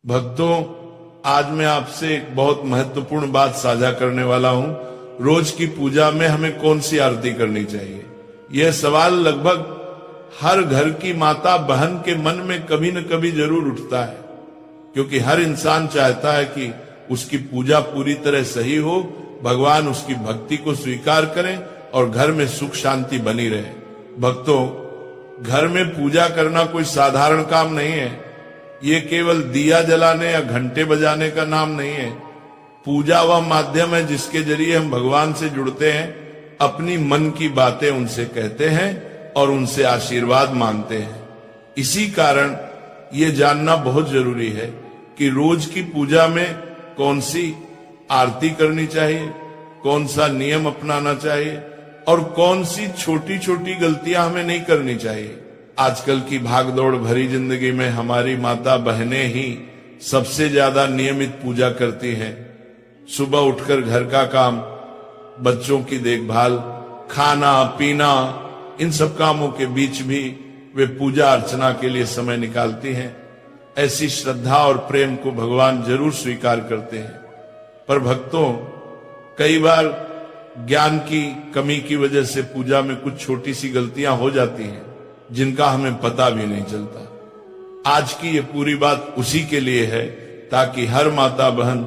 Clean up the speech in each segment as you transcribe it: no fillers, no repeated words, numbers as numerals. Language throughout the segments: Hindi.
भक्तों, आज मैं आपसे एक बहुत महत्वपूर्ण बात साझा करने वाला हूं। रोज की पूजा में हमें कौन सी आरती करनी चाहिए, यह सवाल लगभग हर घर की माता बहन के मन में कभी न कभी जरूर उठता है, क्योंकि हर इंसान चाहता है कि उसकी पूजा पूरी तरह सही हो, भगवान उसकी भक्ति को स्वीकार करें और घर में सुख शांति बनी रहे। भक्तों, घर में पूजा करना कोई साधारण काम नहीं है। ये केवल दिया जलाने या घंटे बजाने का नाम नहीं है। पूजा वह माध्यम है जिसके जरिए हम भगवान से जुड़ते हैं, अपनी मन की बातें उनसे कहते हैं और उनसे आशीर्वाद मांगते हैं। इसी कारण ये जानना बहुत जरूरी है कि रोज की पूजा में कौन सी आरती करनी चाहिए, कौन सा नियम अपनाना चाहिए और कौन सी छोटी छोटी गलतियां हमें नहीं करनी चाहिए। आजकल की भागदौड़ भरी जिंदगी में हमारी माता बहनें ही सबसे ज्यादा नियमित पूजा करती हैं। सुबह उठकर घर का काम, बच्चों की देखभाल, खाना पीना, इन सब कामों के बीच भी वे पूजा अर्चना के लिए समय निकालती हैं। ऐसी श्रद्धा और प्रेम को भगवान जरूर स्वीकार करते हैं। पर भक्तों, कई बार ज्ञान की कमी की वजह से पूजा में कुछ छोटी सी गलतियां हो जाती हैं जिनका हमें पता भी नहीं चलता। आज की ये पूरी बात उसी के लिए है ताकि हर माता बहन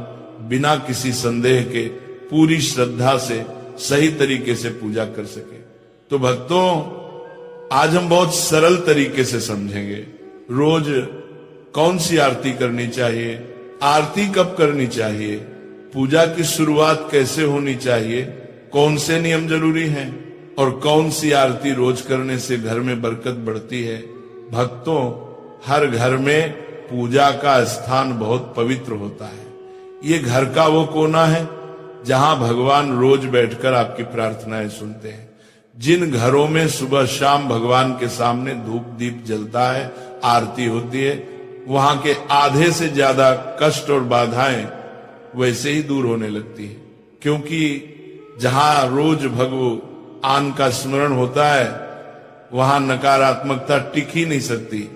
बिना किसी संदेह के पूरी श्रद्धा से सही तरीके से पूजा कर सके। तो भक्तों, आज हम बहुत सरल तरीके से समझेंगे रोज कौन सी आरती करनी चाहिए, आरती कब करनी चाहिए, पूजा की शुरुआत कैसे होनी चाहिए, कौन से नियम जरूरी हैं और कौन सी आरती रोज करने से घर में बरकत बढ़ती है। भक्तों, हर घर में पूजा का स्थान बहुत पवित्र होता है। ये घर का वो कोना है जहां भगवान रोज बैठकर आपकी प्रार्थनाएं सुनते हैं। जिन घरों में सुबह शाम भगवान के सामने धूप दीप जलता है, आरती होती है, वहां के आधे से ज्यादा कष्ट और बाधाएं वैसे ही दूर होने लगती है, क्योंकि जहां रोज भगवान का स्मरण होता है वहां नकारात्मकता टिक ही नहीं सकती।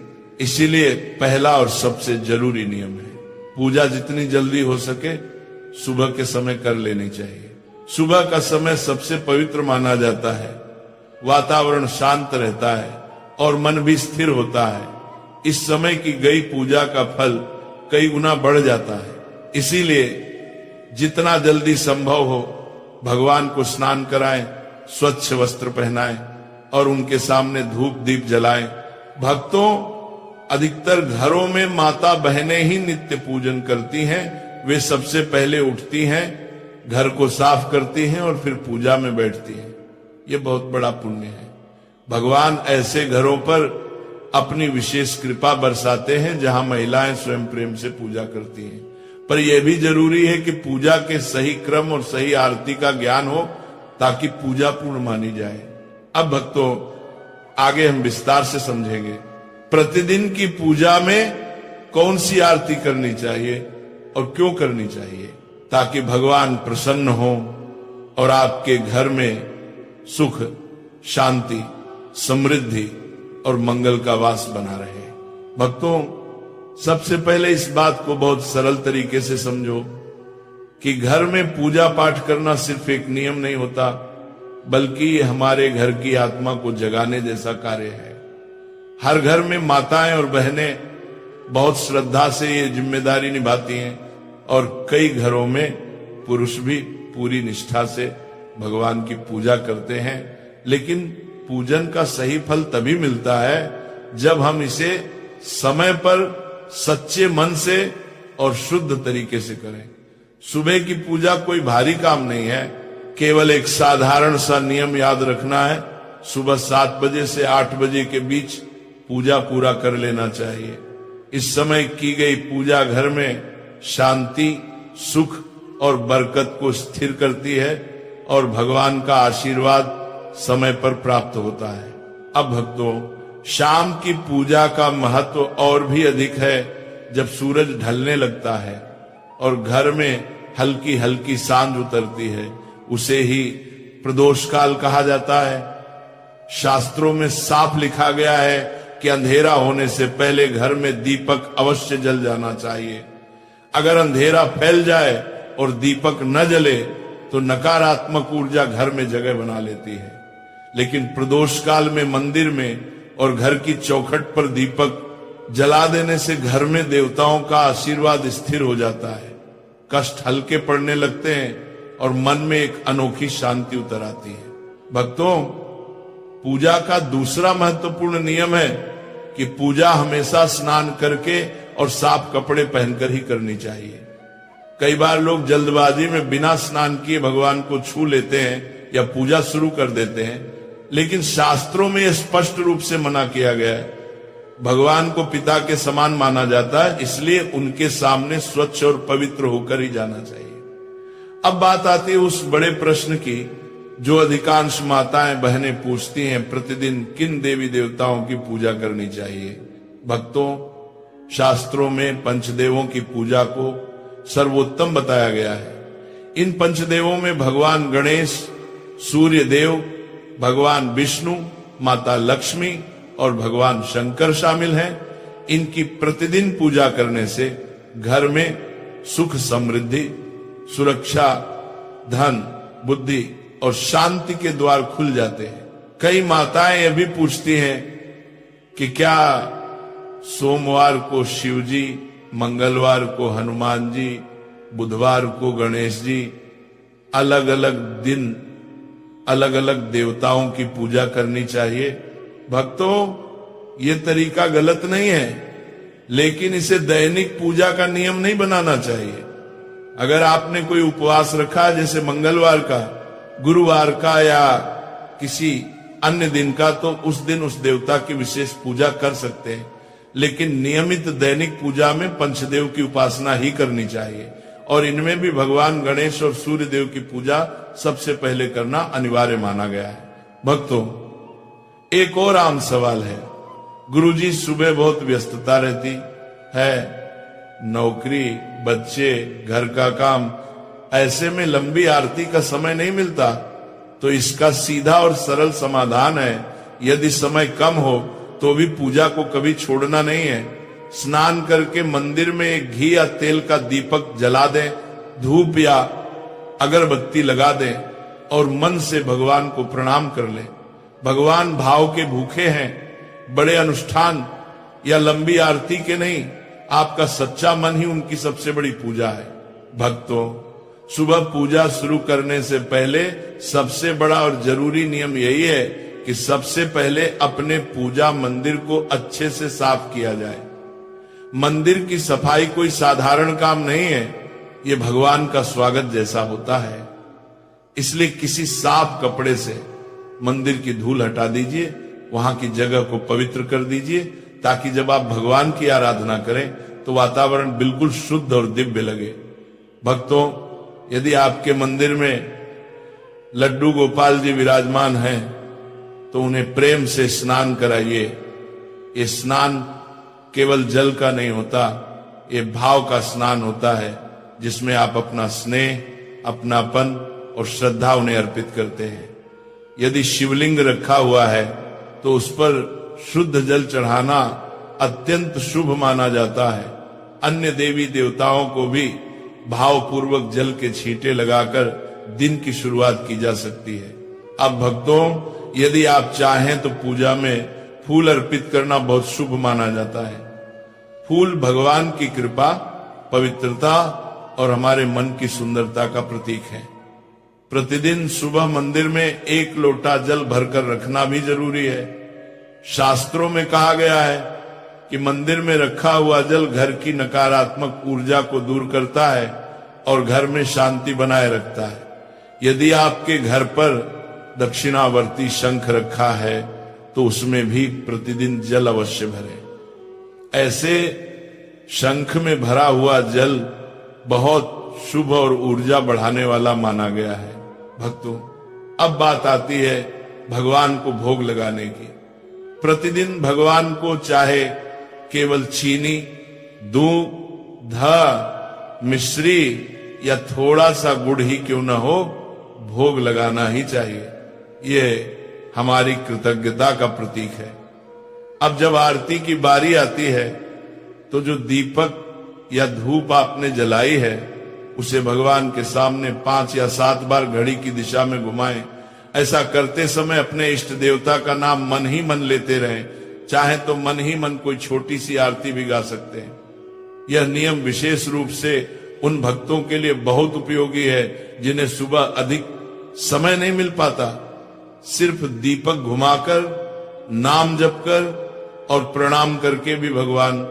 इसीलिए पहला और सबसे जरूरी नियम है, पूजा जितनी जल्दी हो सके सुबह के समय कर लेनी चाहिए। सुबह का समय सबसे पवित्र माना जाता है, वातावरण शांत रहता है और मन भी स्थिर होता है। इस समय की गई पूजा का फल कई गुना बढ़ जाता है। इसीलिए जितना जल्दी संभव हो भगवान को स्नान कराएं, स्वच्छ वस्त्र पहनाएं और उनके सामने धूप दीप जलाएं। भक्तों, अधिकतर घरों में माता बहनें ही नित्य पूजन करती हैं। वे सबसे पहले उठती हैं, घर को साफ करती हैं और फिर पूजा में बैठती हैं। ये बहुत बड़ा पुण्य है। भगवान ऐसे घरों पर अपनी विशेष कृपा बरसाते हैं जहां महिलाएं स्वयं प्रेम से पूजा करती हैं। पर यह भी जरूरी है कि पूजा के सही क्रम और सही आरती का ज्ञान हो ताकि पूजा पूर्ण मानी जाए। अब भक्तों, आगे हम विस्तार से समझेंगे प्रतिदिन की पूजा में कौन सी आरती करनी चाहिए और क्यों करनी चाहिए, ताकि भगवान प्रसन्न हो और आपके घर में सुख शांति समृद्धि और मंगल का वास बना रहे। भक्तों, सबसे पहले इस बात को बहुत सरल तरीके से समझो कि घर में पूजा पाठ करना सिर्फ एक नियम नहीं होता, बल्कि ये हमारे घर की आत्मा को जगाने जैसा कार्य है। हर घर में माताएं और बहनें बहुत श्रद्धा से ये जिम्मेदारी निभाती हैं और कई घरों में पुरुष भी पूरी निष्ठा से भगवान की पूजा करते हैं। लेकिन पूजन का सही फल तभी मिलता है जब हम इसे समय पर सच्चे मन से और शुद्ध तरीके से करें। सुबह की पूजा कोई भारी काम नहीं है, केवल एक साधारण सा नियम याद रखना है। सुबह 7 बजे से 8 बजे के बीच पूजा पूरा कर लेना चाहिए। इस समय की गई पूजा घर में शांति सुख और बरकत को स्थिर करती है और भगवान का आशीर्वाद समय पर प्राप्त होता है। अब भक्तों, शाम की पूजा का महत्व और भी अधिक है जब सूरज ढलने लगता है और घर में हल्की हल्की सांझ उतरती है। उसे ही प्रदोष काल कहा जाता है। शास्त्रों में साफ लिखा गया है कि अंधेरा होने से पहले घर में दीपक अवश्य जल जाना चाहिए। अगर अंधेरा फैल जाए और दीपक न जले तो नकारात्मक ऊर्जा घर में जगह बना लेती है। लेकिन प्रदोष काल में मंदिर में और घर की चौखट पर दीपक जला देने से घर में देवताओं का आशीर्वाद स्थिर हो जाता है, कष्ट हल्के पड़ने लगते हैं और मन में एक अनोखी शांति उतर आती है। भक्तों, पूजा का दूसरा महत्वपूर्ण नियम है कि पूजा हमेशा स्नान करके और साफ कपड़े पहनकर ही करनी चाहिए। कई बार लोग जल्दबाजी में बिना स्नान किए भगवान को छू लेते हैं या पूजा शुरू कर देते हैं, लेकिन शास्त्रों में यह स्पष्ट रूप से मना किया गया है। भगवान को पिता के समान माना जाता है, इसलिए उनके सामने स्वच्छ और पवित्र होकर ही जाना चाहिए। अब बात आती है उस बड़े प्रश्न की जो अधिकांश माताएं बहनें पूछती हैं, प्रतिदिन किन देवी देवताओं की पूजा करनी चाहिए। भक्तों, शास्त्रों में पंचदेवों की पूजा को सर्वोत्तम बताया गया है। इन पंचदेवों में भगवान गणेश, सूर्य देव, भगवान विष्णु, माता लक्ष्मी और भगवान शंकर शामिल हैं। इनकी प्रतिदिन पूजा करने से घर में सुख, समृद्धि, सुरक्षा, धन, बुद्धि और शांति के द्वार खुल जाते हैं। कई माताएं यह भी पूछती हैं कि क्या सोमवार को शिव जी, मंगलवार को हनुमान जी, बुधवार को गणेश जी, अलग अलग दिन अलग अलग देवताओं की पूजा करनी चाहिए। भक्तों, ये तरीका गलत नहीं है, लेकिन इसे दैनिक पूजा का नियम नहीं बनाना चाहिए। अगर आपने कोई उपवास रखा, जैसे मंगलवार का, गुरुवार का या किसी अन्य दिन का, तो उस दिन उस देवता की विशेष पूजा कर सकते हैं। लेकिन नियमित दैनिक पूजा में पंचदेव की उपासना ही करनी चाहिए और इनमें भी भगवान गणेश और सूर्य देव की पूजा सबसे पहले करना अनिवार्य माना गया है। भक्तों, एक और आम सवाल है। गुरुजी, सुबह बहुत व्यस्तता रहती है, नौकरी, बच्चे, घर का काम, ऐसे में लंबी आरती का समय नहीं मिलता। तो इसका सीधा और सरल समाधान है, यदि समय कम हो तो भी पूजा को कभी छोड़ना नहीं है। स्नान करके मंदिर में एक घी या तेल का दीपक जला दें, धूप या अगरबत्ती लगा दें और मन से भगवान को प्रणाम कर लें। भगवान भाव के भूखे हैं, बड़े अनुष्ठान या लंबी आरती के नहीं। आपका सच्चा मन ही उनकी सबसे बड़ी पूजा है। भक्तों, सुबह पूजा शुरू करने से पहले सबसे बड़ा और जरूरी नियम यही है कि सबसे पहले अपने पूजा मंदिर को अच्छे से साफ किया जाए। मंदिर की सफाई कोई साधारण काम नहीं है, ये भगवान का स्वागत जैसा होता है। इसलिए किसी साफ कपड़े से मंदिर की धूल हटा दीजिए, वहां की जगह को पवित्र कर दीजिए, ताकि जब आप भगवान की आराधना करें तो वातावरण बिल्कुल शुद्ध और दिव्य लगे। भक्तों, यदि आपके मंदिर में लड्डू गोपाल जी विराजमान हैं तो उन्हें प्रेम से स्नान कराइए। ये स्नान केवल जल का नहीं होता, ये भाव का स्नान होता है, जिसमें आप अपना स्नेह, अपनापन और श्रद्धा उन्हें अर्पित करते हैं। यदि शिवलिंग रखा हुआ है तो उस पर शुद्ध जल चढ़ाना अत्यंत शुभ माना जाता है। अन्य देवी देवताओं को भी भावपूर्वक जल के छींटे लगाकर दिन की शुरुआत की जा सकती है। अब भक्तों, यदि आप चाहें तो पूजा में फूल अर्पित करना बहुत शुभ माना जाता है। फूल भगवान की कृपा, पवित्रता और हमारे मन की सुंदरता का प्रतीक है। प्रतिदिन सुबह मंदिर में 1 लोटा जल भरकर रखना भी जरूरी है। शास्त्रों में कहा गया है कि मंदिर में रखा हुआ जल घर की नकारात्मक ऊर्जा को दूर करता है और घर में शांति बनाए रखता है। यदि आपके घर पर दक्षिणावर्ती शंख रखा है तो उसमें भी प्रतिदिन जल अवश्य भरें। ऐसे शंख में भरा हुआ जल बहुत शुभ और ऊर्जा बढ़ाने वाला माना गया है। भक्तों, अब बात आती है भगवान को भोग लगाने की। प्रतिदिन भगवान को चाहे केवल चीनी, दूध, मिश्री या थोड़ा सा गुड़ ही क्यों न हो, भोग लगाना ही चाहिए। ये हमारी कृतज्ञता का प्रतीक है। अब जब आरती की बारी आती है तो जो दीपक या धूप आपने जलाई है उसे भगवान के सामने 5 या 7 बार घड़ी की दिशा में घुमाएं। ऐसा करते समय अपने इष्ट देवता का नाम मन ही मन लेते रहें। चाहे तो मन ही मन कोई छोटी सी आरती भी गा सकते हैं। यह नियम विशेष रूप से उन भक्तों के लिए बहुत उपयोगी है जिन्हें सुबह अधिक समय नहीं मिल पाता। सिर्फ दीपक घुमाकर, नाम जप कर और प्रणाम करके भी भगवान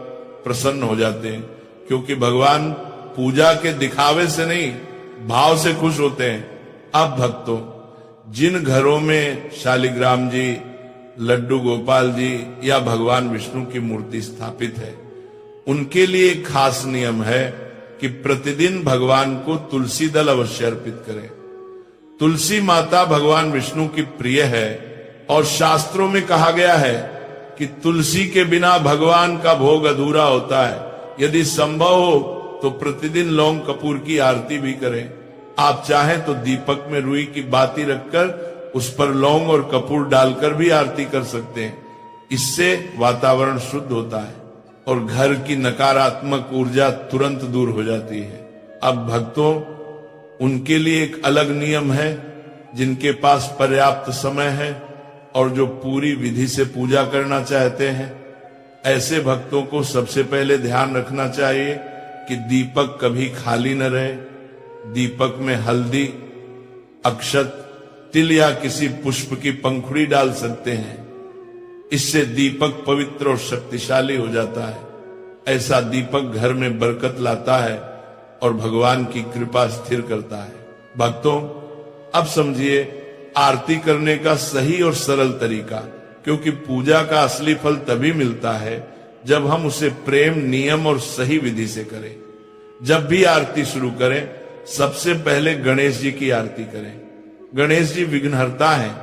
प्रसन्न हो जाते हैं, क्योंकि भगवान पूजा के दिखावे से नहीं, भाव से खुश होते हैं। अब भक्तों, जिन घरों में शालिग्राम जी, लड्डू गोपाल जी या भगवान विष्णु की मूर्ति स्थापित है, उनके लिए एक खास नियम है कि प्रतिदिन भगवान को तुलसी दल अवश्य अर्पित करें। तुलसी माता भगवान विष्णु की प्रिय है और शास्त्रों में कहा गया है कि तुलसी के बिना भगवान का भोग अधूरा होता है। यदि संभव हो तो प्रतिदिन लौंग कपूर की आरती भी करें। आप चाहें तो दीपक में रुई की बाती रखकर उस पर लौंग और कपूर डालकर भी आरती कर सकते हैं। इससे वातावरण शुद्ध होता है और घर की नकारात्मक ऊर्जा तुरंत दूर हो जाती है। अब भक्तों, उनके लिए एक अलग नियम है। जिनके पास पर्याप्त समय है और जो पूरी विधि से पूजा करना चाहते हैं, ऐसे भक्तों को सबसे पहले ध्यान रखना चाहिए कि दीपक कभी खाली न रहे। दीपक में हल्दी, अक्षत, तिल या किसी पुष्प की पंखुड़ी डाल सकते हैं। इससे दीपक पवित्र और शक्तिशाली हो जाता है। ऐसा दीपक घर में बरकत लाता है और भगवान की कृपा स्थिर करता है। भक्तों, अब समझिए आरती करने का सही और सरल तरीका, क्योंकि पूजा का असली फल तभी मिलता है जब हम उसे प्रेम, नियम और सही विधि से करें। जब भी आरती शुरू करें, सबसे पहले गणेश जी की आरती करें। गणेश जी विघ्नहर्ता हैं।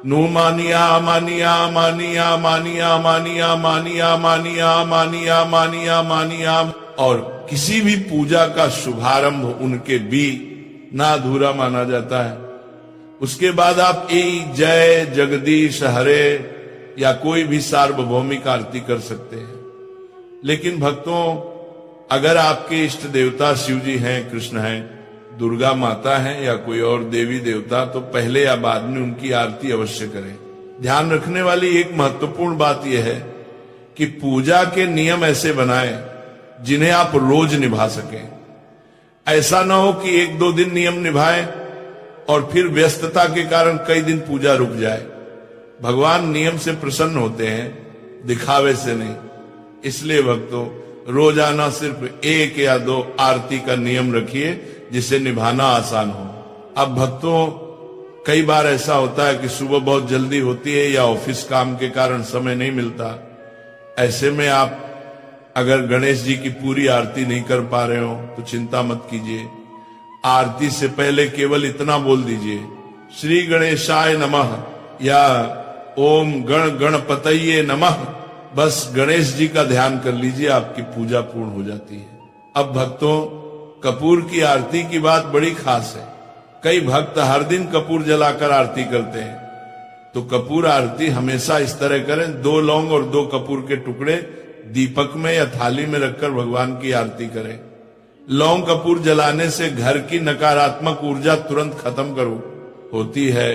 नु मानिया मानिया मानिया मानिया मानिया मानिया मानिया मानिया मानिया मानिया। और किसी भी पूजा का शुभारंभ उनके भी ना अधूरा माना जाता है। उसके बाद आप ए जय जगदीश हरे या कोई भी सार्वभौमिक आरती कर सकते हैं। लेकिन भक्तों, अगर आपके इष्ट देवता शिव जी हैं, कृष्ण हैं, दुर्गा माता हैं या कोई और देवी देवता, तो पहले या बाद में उनकी आरती अवश्य करें। ध्यान रखने वाली एक महत्वपूर्ण बात यह है कि पूजा के नियम ऐसे बनाएं जिन्हें आप रोज निभा सकें। ऐसा ना हो कि 1-2 दिन नियम निभाएं और फिर व्यस्तता के कारण कई दिन पूजा रुक जाए। भगवान नियम से प्रसन्न होते हैं, दिखावे से नहीं। इसलिए भक्तों, रोजाना सिर्फ 1 या 2 आरती का नियम रखिए जिसे निभाना आसान हो। अब भक्तों, कई बार ऐसा होता है कि सुबह बहुत जल्दी होती है या ऑफिस काम के कारण समय नहीं मिलता। ऐसे में आप अगर गणेश जी की पूरी आरती नहीं कर पा रहे हो तो चिंता मत कीजिए। आरती से पहले केवल इतना बोल दीजिए, श्री गणेशाय नमः या ओम गण गणपतये नमः। बस गणेश जी का ध्यान कर लीजिए, आपकी पूजा पूर्ण हो जाती है। अब भक्तों, कपूर की आरती की बात बड़ी खास है। कई भक्त हर दिन कपूर जलाकर आरती करते हैं, तो कपूर आरती हमेशा इस तरह करें, 2 लौंग और 2 कपूर के टुकड़े दीपक में या थाली में रखकर भगवान की आरती करें। लौंग कपूर जलाने से घर की नकारात्मक ऊर्जा तुरंत खत्म होती है,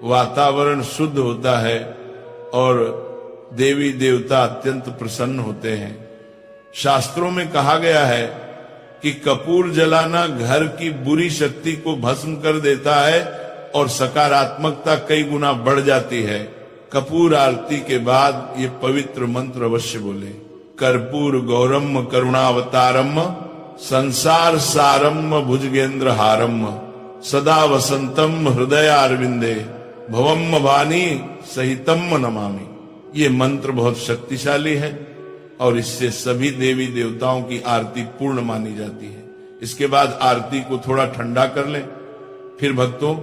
वातावरण शुद्ध होता है और देवी देवता अत्यंत प्रसन्न होते हैं। शास्त्रों में कहा गया है कि कपूर जलाना घर की बुरी शक्ति को भस्म कर देता है और सकारात्मकता कई गुना बढ़ जाती है। कपूर आरती के बाद ये पवित्र मंत्र अवश्य बोले, कर्पूर गौरम करुणावतारम संसार सारम भुजगेंद्र हारम सदा वसंतम हृदयारविंदे भवम वाणी सहितम नमामि। ये मंत्र बहुत शक्तिशाली है और इससे सभी देवी देवताओं की आरती पूर्ण मानी जाती है। इसके बाद आरती को थोड़ा ठंडा कर लें। फिर भक्तों,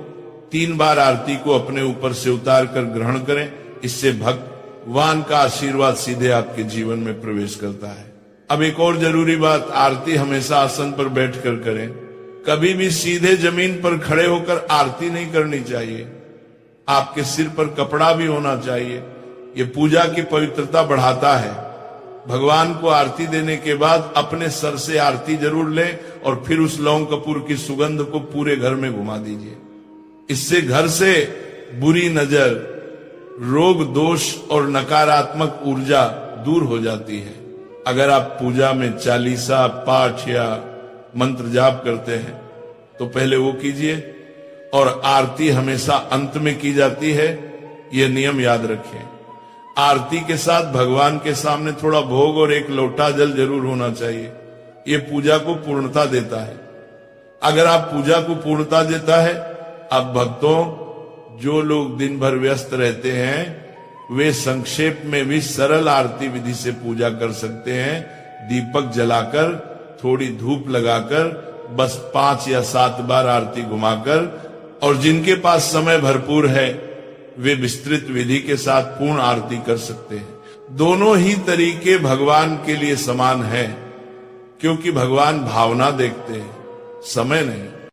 3 बार आरती को अपने ऊपर से उतार कर ग्रहण करें। इससे भगवान का आशीर्वाद सीधे आपके जीवन में प्रवेश करता है। अब एक और जरूरी बात, आरती हमेशा आसन पर बैठकर करें। कभी भी सीधे जमीन पर खड़े होकर आरती नहीं करनी चाहिए। आपके सिर पर कपड़ा भी होना चाहिए ये पूजा की पवित्रता बढ़ाता है। भगवान को आरती देने के बाद अपने सर से आरती जरूर लें और फिर उस लौंग कपूर की सुगंध को पूरे घर में घुमा दीजिए। इससे घर से बुरी नजर, रोग दोष और नकारात्मक ऊर्जा दूर हो जाती है। अगर आप पूजा में चालीसा पाठ या मंत्र जाप करते हैं तो पहले वो कीजिए, और आरती हमेशा अंत में की जाती है, ये नियम याद रखें। आरती के साथ भगवान के सामने थोड़ा भोग और एक लोटा जल जरूर होना चाहिए। ये पूजा को पूर्णता देता है। अगर आप पूजा को पूर्णता देता है, अब भक्तों, जो लोग दिन भर व्यस्त रहते हैं वे संक्षेप में भी सरल आरती विधि से पूजा कर सकते हैं। दीपक जलाकर, थोड़ी धूप लगाकर, बस 5 या 7 बार आरती घुमाकर, और जिनके पास समय भरपूर है वे विस्तृत विधि के साथ पूर्ण आरती कर सकते हैं। दोनों ही तरीके भगवान के लिए समान है, क्योंकि भगवान भावना देखते हैं, समय नहीं।